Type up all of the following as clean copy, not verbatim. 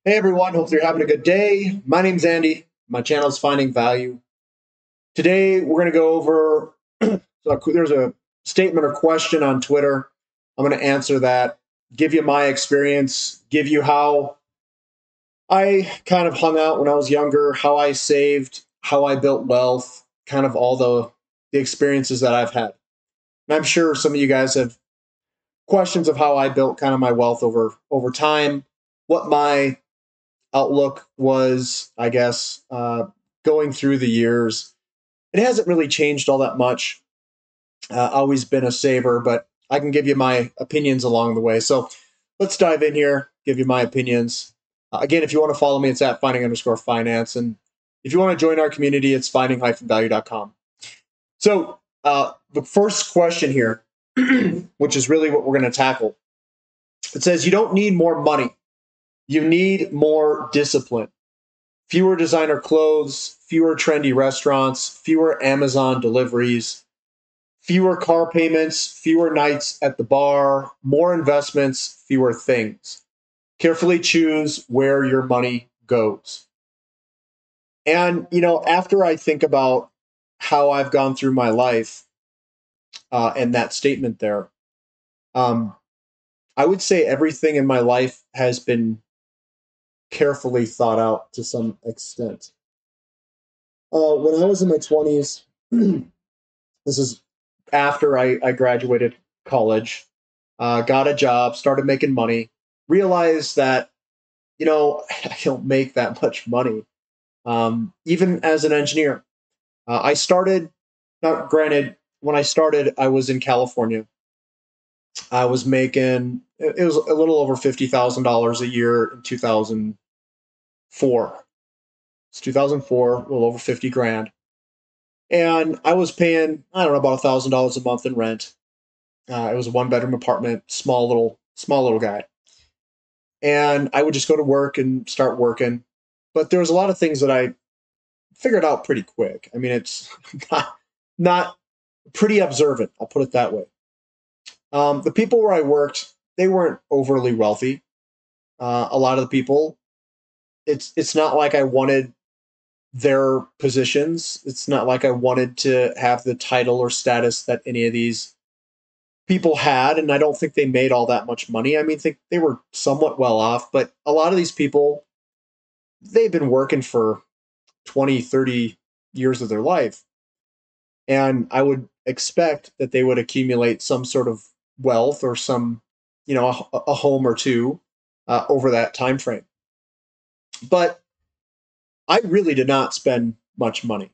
Hey everyone, hope you're having a good day. My name's Andy. My channel is Finding Value. Today we're going to go over there's a statement or question on Twitter. I'm going to answer that, give you my experience, give you how I kind of hung out when I was younger, how I saved, how I built wealth, kind of all the experiences that I've had. And I'm sure some of you guys have questions of how I built kind of my wealth over time, what my outlook was, I guess, going through the years. It hasn't really changed all that much. Always been a saver, but I can give you my opinions along the way. So let's dive in here, give you my opinions. Again, if you want to follow me, it's at finding_finance. And if you want to join our community, it's finding-value.com. So the first question here, which is really what we're going to tackle, it says, you don't need more money. You need more discipline. Fewer designer clothes, fewer trendy restaurants, fewer Amazon deliveries, fewer car payments, fewer nights at the bar, more investments, fewer things. Carefully choose where your money goes. And, after I think about how I've gone through my life and that statement there, um, I would say everything in my life has been carefully thought out to some extent. When I was in my 20s, this is after I graduated college, got a job, started making money, realized that, I don't make that much money, even as an engineer. I started, not granted, when I started, I was in California. I was making, it was a little over $50,000 a year in 2004. It's 2004, a little over 50 grand. And I was paying, I don't know, about $1,000 a month in rent. It was a one-bedroom apartment, small little guy. And I would just go to work and start working. But there was a lot of things that I figured out pretty quick. I mean, it's not pretty observant. I'll put it that way. The people where I worked, they weren't overly wealthy. A lot of the people, it's not like I wanted their positions. It's not like I wanted to have the title or status that any of these people had, and I don't think they made all that much money. I mean, think they were somewhat well off, but a lot of these people, they've been working for 20, 30 years of their life. And I would expect that they would accumulate some sort of wealth or some, a home or two over that time frame. But I really did not spend much money.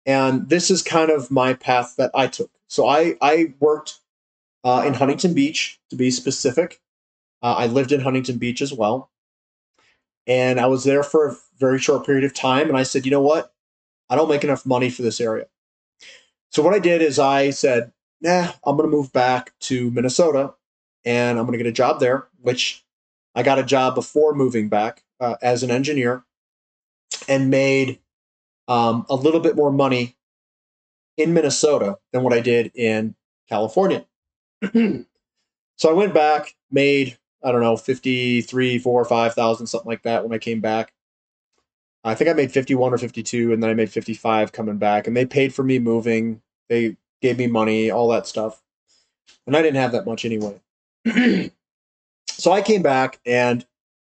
And this is kind of my path that I took. So I worked in Huntington Beach, to be specific. I lived in Huntington Beach as well. And I was there for a very short period of time. And I said, you know what? I don't make enough money for this area. So what I did is I said, nah, I'm going to move back to Minnesota and I'm going to get a job there, which I got a job before moving back as an engineer and made a little bit more money in Minnesota than what I did in California. So I went back, made, I don't know, 53, 4, 5,000, something like that when I came back. I think I made 51 or 52, and then I made 55 coming back. And they paid for me moving. They gave me money, all that stuff. And I didn't have that much anyway. So I came back, and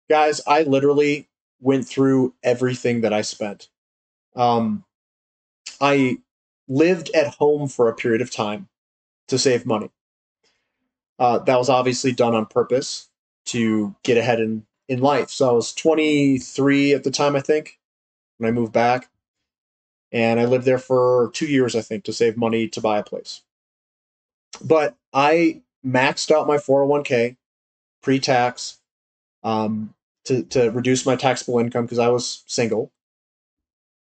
guys, I literally went through everything that I spent. I lived at home for a period of time to save money. That was obviously done on purpose to get ahead in life. So I was 23 at the time, I think, when I moved back. And I lived there for 2 years, I think, to save money to buy a place. But I maxed out my 401k pre-tax to reduce my taxable income because I was single.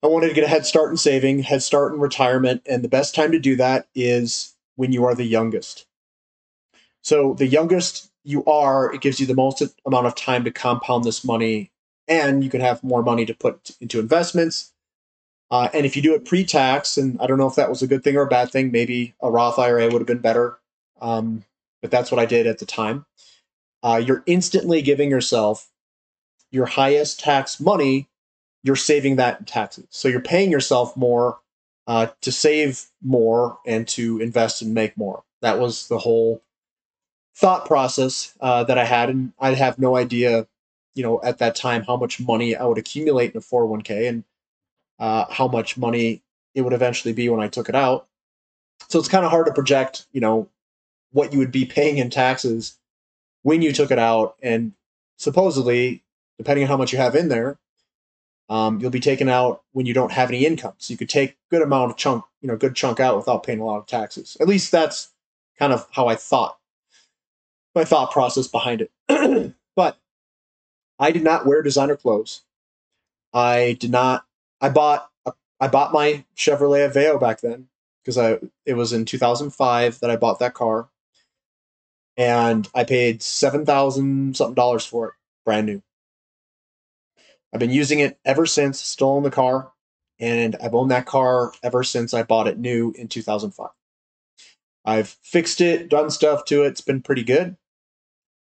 I wanted to get a head start in saving, head start in retirement. And the best time to do that is when you are the youngest. So the youngest you are, it gives you the most amount of time to compound this money, and you can have more money to put into investments. And if you do it pre-tax, and I don't know if that was a good thing or a bad thing, maybe a Roth IRA would have been better, but that's what I did at the time. You're instantly giving yourself your highest tax money, you're saving that in taxes. So you're paying yourself more to save more and to invest and make more. That was the whole thought process that I had, and I have no idea, at that time how much money I would accumulate in a 401k and how much money it would eventually be when I took it out. So it's kind of hard to project, what you would be paying in taxes when you took it out, and supposedly, depending on how much you have in there, you'll be taken out when you don't have any income. So you could take good chunk out without paying a lot of taxes. At least that's kind of how I thought, my thought process behind it. But I did not wear designer clothes. I did not. I bought my Chevrolet Aveo back then because it was in 2005 that I bought that car, and I paid $7,000 something dollars for it, brand new. I've been using it ever since, still in the car, and I've owned that car ever since I bought it new in 2005. I've fixed it, done stuff to it. It's been pretty good.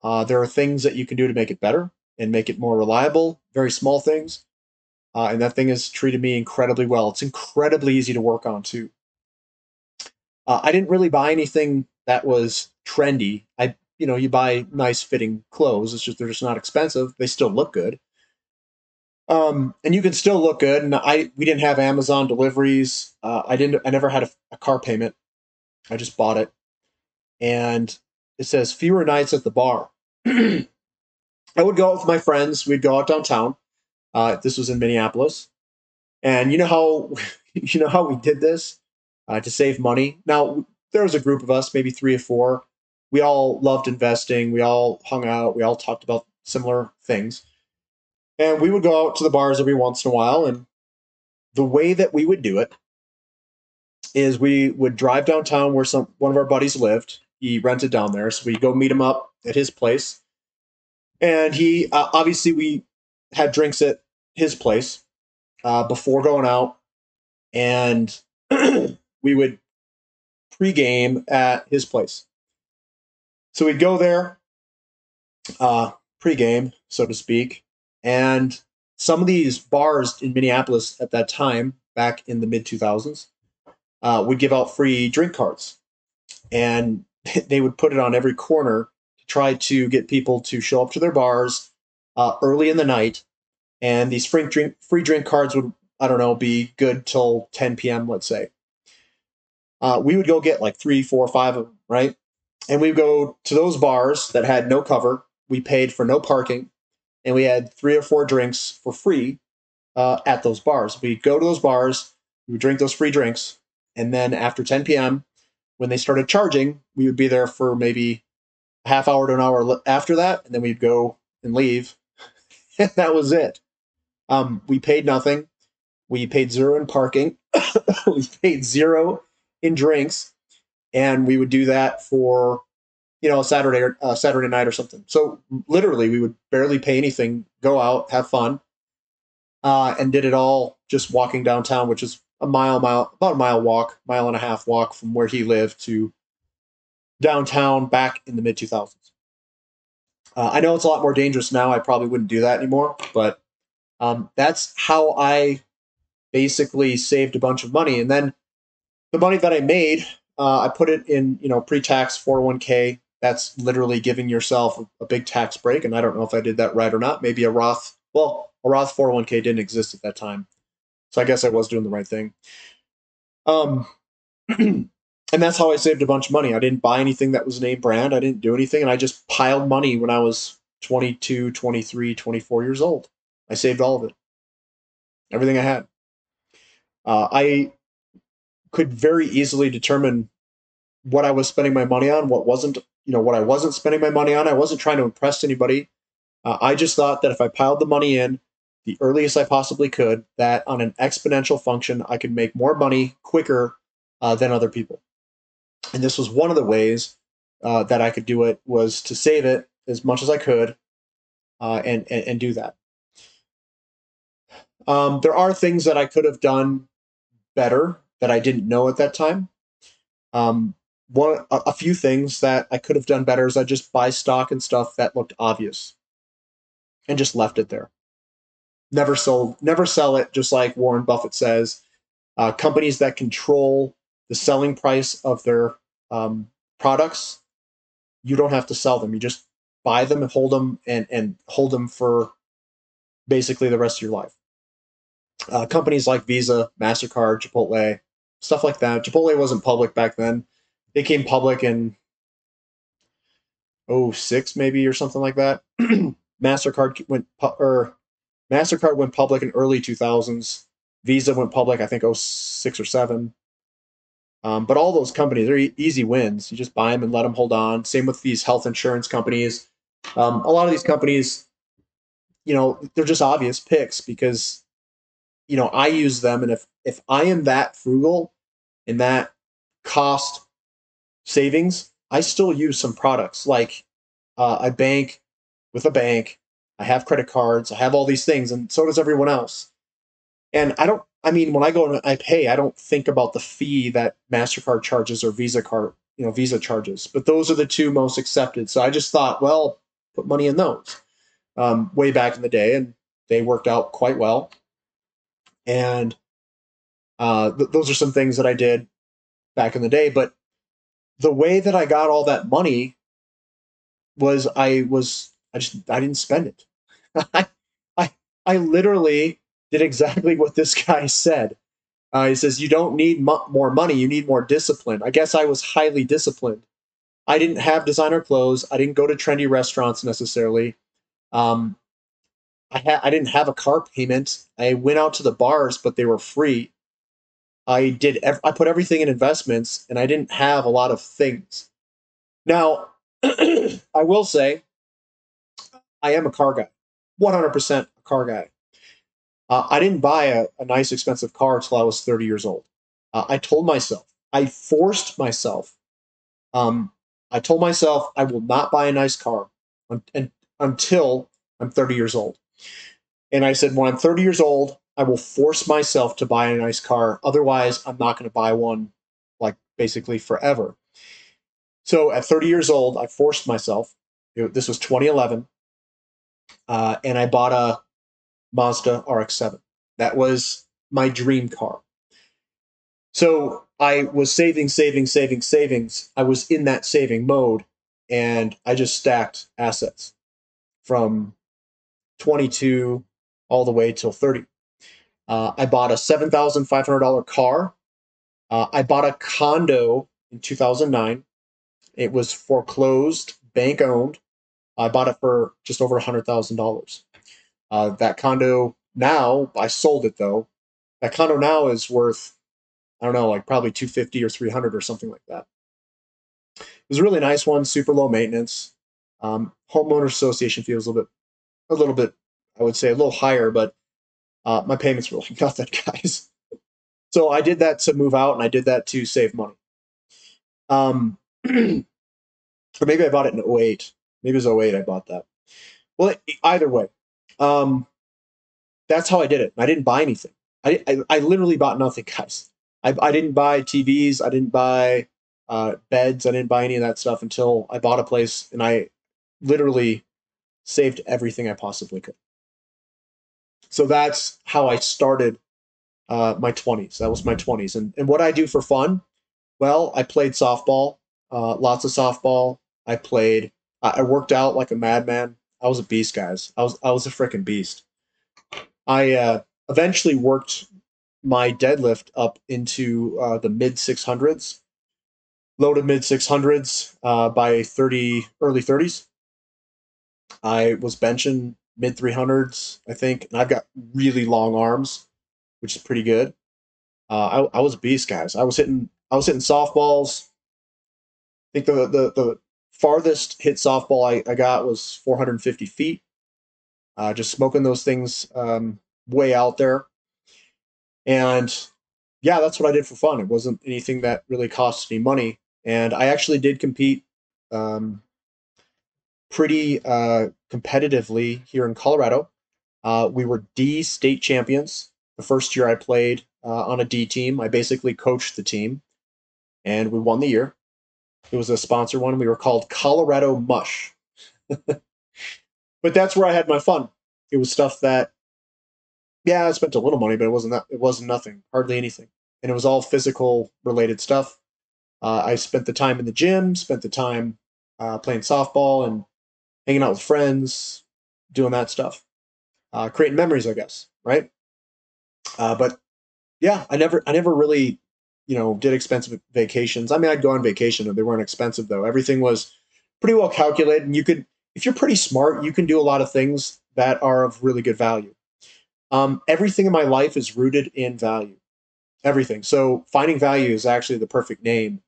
There are things that you can do to make it better and make it more reliable, very small things. And that thing has treated me incredibly well. It's incredibly easy to work on, too. I didn't really buy anything that was trendy. You buy nice fitting clothes. It's just they're just not expensive. They still look good. And you can still look good. And we didn't have Amazon deliveries. I never had a car payment. I just bought it. And it says fewer nights at the bar. I would go out with my friends. We'd go out downtown. This was in Minneapolis. And you know how we did this to save money. Now there was a group of us, maybe 3 or 4. We all loved investing. We all hung out. We all talked about similar things. And we would go out to the bars every once in a while. And the way that we would do it is we would drive downtown where one of our buddies lived. He rented down there, so we'd go meet him up at his place. And he obviously we had drinks at his place before going out, and we would pregame at his place. So we'd go there, pregame, so to speak, and some of these bars in Minneapolis at that time, back in the mid 2000s, would give out free drink cards, and they would put it on every corner to try to get people to show up to their bars early in the night. And these free drink cards would, I don't know, be good till 10 p.m., let's say. We would go get like 3, 4, 5 of them, right? And we would go to those bars that had no cover. We paid for no parking, and we had 3 or 4 drinks for free at those bars. We'd go to those bars, we would drink those free drinks, and then after 10 p.m., when they started charging, we would be there for maybe a half hour to an hour after that, and then we'd go and leave. And that was it. We paid nothing. We paid 0 in parking. We paid 0 in drinks, and we would do that for Saturday night or something. So literally, we would barely pay anything, go out, have fun, and did it all just walking downtown, which is about a mile walk, mile and a half walk from where he lived to downtown back in the mid 2000s. I know it's a lot more dangerous now. I probably wouldn't do that anymore, but that's how I basically saved a bunch of money. And then the money that I made, I put it in, pre-tax 401k. That's literally giving yourself a big tax break. And I don't know if I did that right or not. Maybe a Roth 401k didn't exist at that time. So I guess I was doing the right thing. And that's how I saved a bunch of money. I didn't buy anything that was name brand. I didn't do anything. And I just piled money when I was 22, 23, 24 years old. I saved all of it. Everything I had. I could very easily determine what I was spending my money on, what I wasn't spending my money on. I wasn't trying to impress anybody. I just thought that if I piled the money in the earliest I possibly could, that on an exponential function, I could make more money quicker than other people. And this was one of the ways that I could do it, was to save it as much as I could and do that. There are things that I could have done better that I didn't know at that time. A few things that I could have done better is I just buy stock and stuff that looked obvious. and just left it there. Never sell it, just like Warren Buffett says. Companies that control the selling price of their products, you don't have to sell them. You just buy them and hold them for basically the rest of your life. Companies like Visa, MasterCard, Chipotle, stuff like that. Chipotle wasn't public back then. They came public in '06 maybe or something like that. MasterCard went public in early 2000s. Visa went public I think '06 or 7. But all those companies are easy wins. You just buy them and let them hold on. Same with these health insurance companies. A lot of these companies, they're just obvious picks because I use them, and if I am that frugal in that cost savings, I still use some products. Like I bank with a bank, I have credit cards, I have all these things, and so does everyone else. And I mean, when I go and I pay, I don't think about the fee that MasterCard charges or Visa charges. But those are the two most accepted. So I just thought, well, put money in those way back in the day, and they worked out quite well. And those are some things that I did back in the day. But the way that I got all that money was I didn't spend it. I, I I literally did exactly what this guy said. He says, you don't need more money, you need more discipline. I guess I was highly disciplined. I didn't have designer clothes. I didn't go to trendy restaurants necessarily. Um, I didn't have a car payment. I went out to the bars, but they were free. I put everything in investments, and I didn't have a lot of things. Now, I will say I am a car guy, 100% a car guy. I didn't buy a nice, expensive car until I was 30 years old. I told myself, I forced myself. Um, I told myself I will not buy a nice car until I'm 30 years old. And I said, when I'm 30 years old, I will force myself to buy a nice car. Otherwise, I'm not going to buy one, like basically forever. So at 30 years old, I forced myself. This was 2011, and I bought a Mazda RX-7. That was my dream car. So I was savings. I was in that saving mode, and I just stacked assets from 22 all the way till 30. I bought a $7,500 car. I bought a condo in 2009. It was foreclosed, bank owned. I bought it for just over $100,000. That condo now, I sold it though. That condo now is worth, I don't know, like probably 250 or 300 or something like that. It was a really nice one, super low maintenance. Homeowner association fee was a little bit, I would say a little higher, but my payments were like nothing, guys. So I did that to move out, and I did that to save money. Or maybe I bought it in '08. Maybe it was '08 I bought that. Well, either way, um, that's how I did it. I didn't buy anything. I literally bought nothing, guys. I didn't buy TVs. I didn't buy beds. I didn't buy any of that stuff until I bought a place, and I literally saved everything I possibly could. So that's how I started my 20s. That was my 20s. And what I do for fun, well, I played softball, lots of softball. I worked out like a madman. I was a beast, guys. I was a freaking beast. I eventually worked my deadlift up into the mid 600s, low to mid 600s by early 30s. I was benching mid 300s, I think, and I've got really long arms, which is pretty good. I was a beast, guys. I was hitting softballs. I think the farthest hit softball I got was 450 feet. Just smoking those things way out there. And yeah, that's what I did for fun. It wasn't anything that really cost me money. And I actually did compete um, pretty competitively here in Colorado. We were D state champions the first year I played on a D team. I basically coached the team, and we won the year. It was a sponsor one. We were called Colorado Mush. But that's where I had my fun. It was stuff that, yeah, I spent a little money, but it wasn't nothing, hardly anything. And it was all physical related stuff. I spent the time in the gym, spent the time playing softball and hanging out with friends, doing that stuff, creating memories, I guess, right? But yeah, I never really, did expensive vacations. I mean, I'd go on vacation, and they weren't expensive though. Everything was pretty well calculated, and you could, if you're pretty smart, you can do a lot of things that are of really good value. Everything in my life is rooted in value. Everything. So finding value is actually the perfect name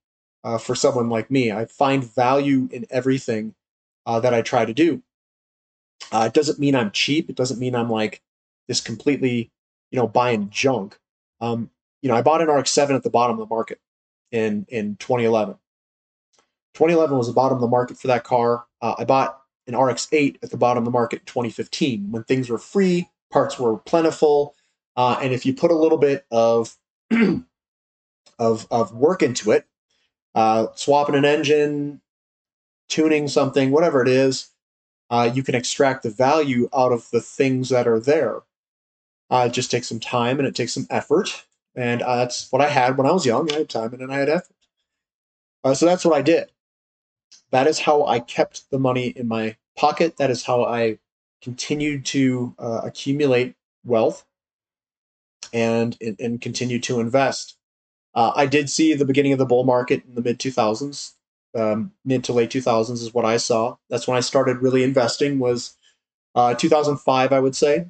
for someone like me. I find value in everything that I try to do. It doesn't mean I'm cheap. It doesn't mean I'm like this completely, buying junk. I bought an RX-7 at the bottom of the market in 2011. 2011 was the bottom of the market for that car. I bought an RX-8 at the bottom of the market in 2015 when things were free, parts were plentiful, and if you put a little bit of of work into it, swapping an engine, tuning something, whatever it is, you can extract the value out of the things that are there. It just takes some time and it takes some effort. And that's what I had when I was young. I had time and then I had effort. So that's what I did. That is how I kept the money in my pocket. That is how I continued to accumulate wealth and continue to invest. I did see the beginning of the bull market in the mid 2000s. Mid to late 2000s is what I saw. That's when I started really investing. Was 2005, I would say.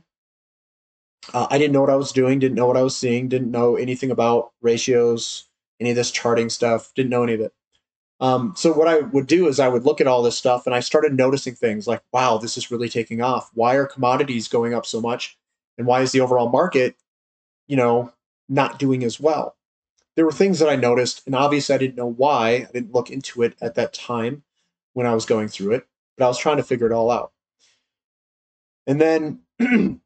I didn't know what I was doing, didn't know what I was seeing, didn't know anything about ratios, any of this charting stuff, didn't know any of it. So what I would do is I would look at all this stuff and I started noticing things like, wow, this is really taking off. Why are commodities going up so much? And why is the overall market, not doing as well? There were things that I noticed, and obviously I didn't know why. I didn't look into it at that time when I was going through it, but I was trying to figure it all out. And then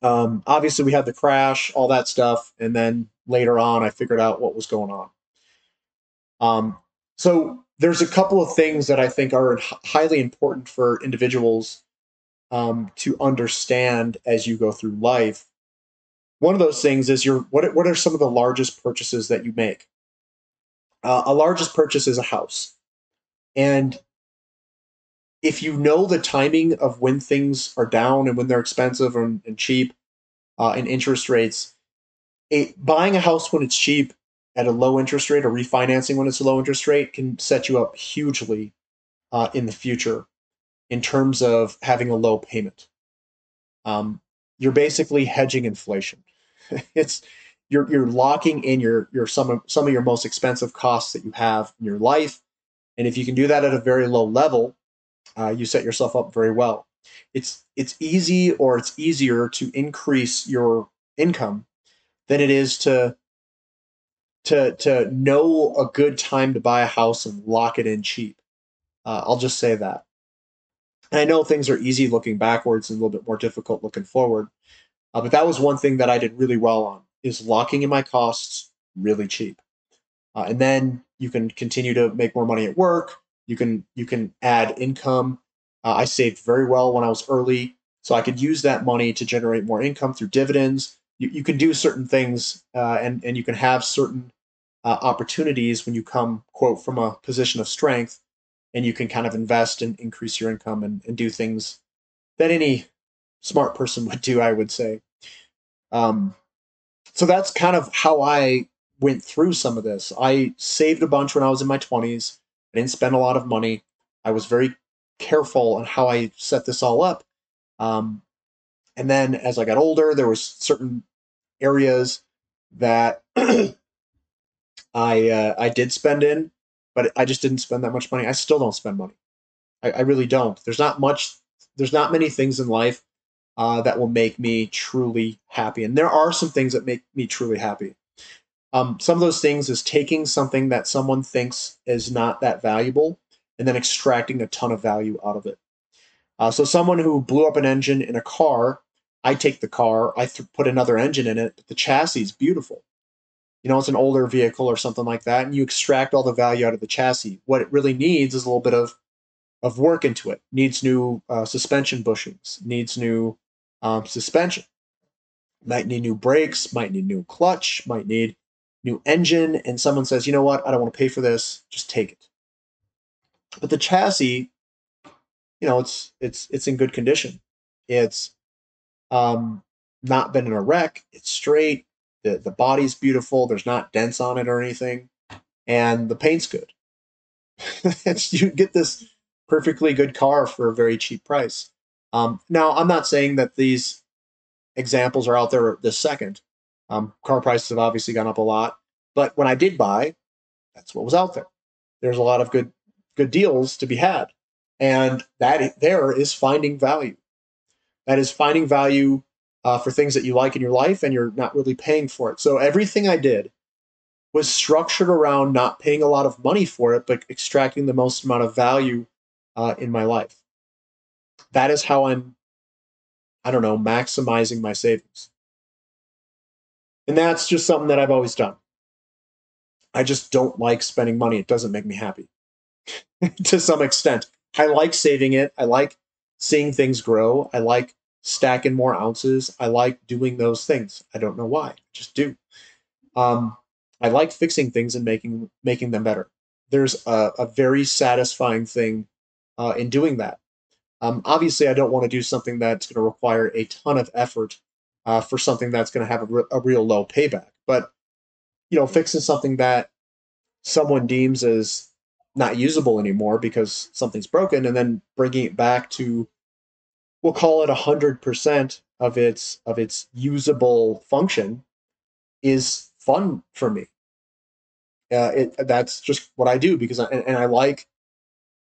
obviously we had the crash, all that stuff, and then later on I figured out what was going on. So there's a couple of things that I think are highly important for individuals to understand as you go through life. One of those things is what are some of the largest purchases that you make? A largest purchase is a house. And if you know the timing of when things are down and when they're expensive and cheap and interest rates, buying a house when it's cheap at a low interest rate or refinancing when it's a low interest rate can set you up hugely in the future in terms of having a low payment. You're basically hedging inflation. it's you're locking in your some of your most expensive costs that you have in your life, and if you can do that at a very low level, you set yourself up very well. It's easy, or it's easier to increase your income than it is to know a good time to buy a house and lock it in cheap. I'll just say that. And I know things are easy looking backwards and a little bit more difficult looking forward. But that was one thing that I did really well on, is locking in my costs really cheap. And then you can continue to make more money at work. You can add income. I saved very well when I was early, so I could use that money to generate more income through dividends. You can do certain things, and you can have certain opportunities when you come, quote, from a position of strength, and you can kind of invest and increase your income and do things that any smart person would do, I would say. Um, so that's kind of how I went through some of this. I saved a bunch when I was in my 20s. I didn't spend a lot of money. I was very careful on how I set this all up. Um, and then as I got older, there was certain areas that I did spend in, but I just didn't spend that much money. I still don't spend money. I really don't. There's not much. There's not many things in life that will make me truly happy. And there are some things that make me truly happy. Some of those things is taking something that someone thinks is not that valuable and then extracting a ton of value out of it. So someone who blew up an engine in a car, I take the car, put another engine in it, but the chassis is beautiful. It's an older vehicle or something like that, and you extract all the value out of the chassis. What it really needs is a little bit of work into it. Needs new suspension bushings, needs new suspension. Might need new brakes, might need new clutch, might need new engine, and someone says, you know what, I don't want to pay for this, just take it. But the chassis, it's in good condition. It's not been in a wreck. It's straight. The body's beautiful. There's not dents on it or anything, and the paint's good. You get this perfectly good car for a very cheap price. Now, I'm not saying that these examples are out there this second. Car prices have obviously gone up a lot, but when I did buy, that's what was out there. There's a lot of good deals to be had, and that there is finding value. That is finding value for things that you like in your life, and you're not really paying for it. So everything I did was structured around not paying a lot of money for it, but extracting the most amount of value in my life. That is how I'm, I don't know, maximizing my savings. And that's just something that I've always done. I just don't like spending money. It doesn't make me happy to some extent. I like saving it. I like seeing things grow. I like stacking more ounces. I like doing those things. I don't know why. I just do. I like fixing things and making them better. There's a very satisfying thing in doing that. Obviously, I don't want to do something that's going to require a ton of effort for something that's going to have a real low payback. But fixing something that someone deems as not usable anymore because something's broken, and then bringing it back to, we'll call it 100% of its usable function, is fun for me. That's just what I do because I like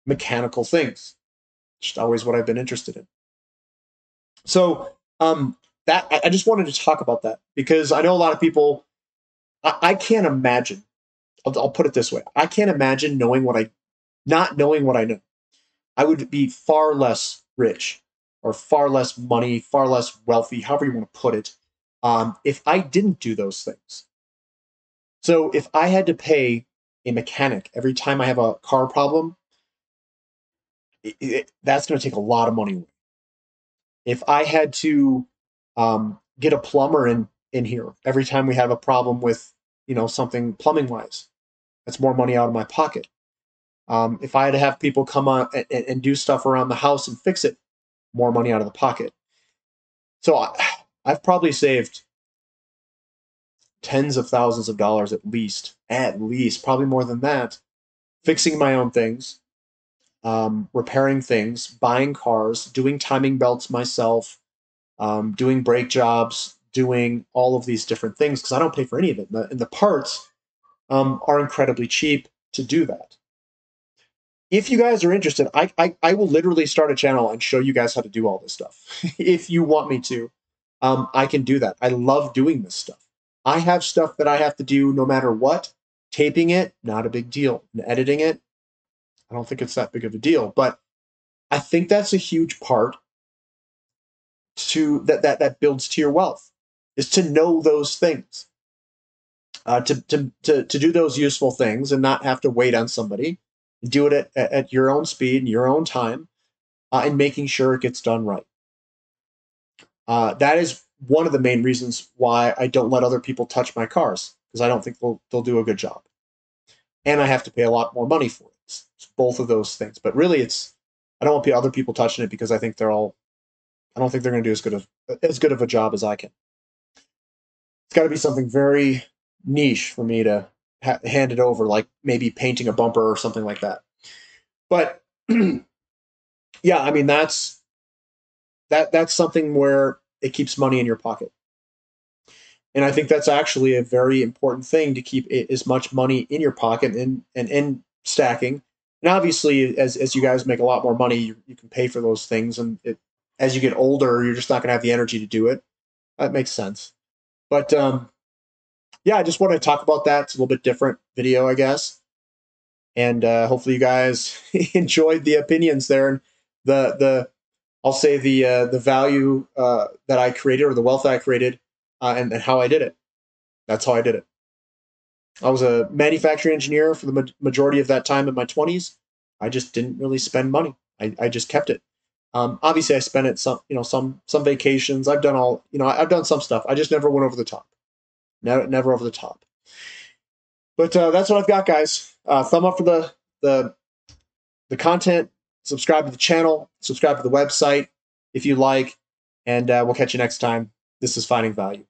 mechanical things. Just always what I've been interested in. So that I just wanted to talk about that because I know a lot of people. I can't imagine. I'll put it this way: I can't imagine not knowing what I know. I would be far less rich, or far less money, far less wealthy, however you want to put it, if I didn't do those things. So if I had to pay a mechanic every time I have a car problem, that's going to take a lot of money away. If I had to get a plumber in here every time we have a problem with something plumbing wise, that's more money out of my pocket. If I had to have people come on and do stuff around the house and fix it, more money out of the pocket. So I've probably saved tens of thousands of dollars at least, probably more than that, fixing my own things, repairing things, buying cars, doing timing belts myself, doing brake jobs, doing all of these different things because I don't pay for any of it. And the parts are incredibly cheap to do that. If you guys are interested, I will literally start a channel and show you guys how to do all this stuff. If you want me to, I can do that. I love doing this stuff. I have stuff that I have to do no matter what. Taping it, not a big deal. And editing it, I don't think it's that big of a deal. But I think that's a huge part to that builds to your wealth, is to know those things, to do those useful things and not have to wait on somebody. Do it at your own speed and your own time, and making sure it gets done right. That is one of the main reasons why I don't let other people touch my cars, because I don't think they'll do a good job. And I have to pay a lot more money for it. It's both of those things. But really, I don't want other people touching it because I think I don't think they're going to do as good of a job as I can. It's got to be something very niche for me to hand it over, like maybe painting a bumper or something like that. But yeah, I mean that's something where it keeps money in your pocket. And I think that's actually a very important thing, to keep as much money in your pocket and in stacking. And obviously, as you guys make a lot more money, you can pay for those things. And as you get older, you're just not going to have the energy to do it. That makes sense. But yeah, I just want to talk about that. It's a little bit different video, I guess. And hopefully you guys enjoyed the opinions there, and I'll say the value that I created, or the wealth that I created, and how I did it. That's how I did it. I was a manufacturing engineer for the majority of that time in my 20s. I just didn't really spend money. I just kept it. Obviously, I spent it some vacations. I've done I've done some stuff. I just never went over the top. Never over the top. But that's what I've got, guys. Thumb up for the content. Subscribe to the channel. Subscribe to the website if you like. And we'll catch you next time. This is Finding Value.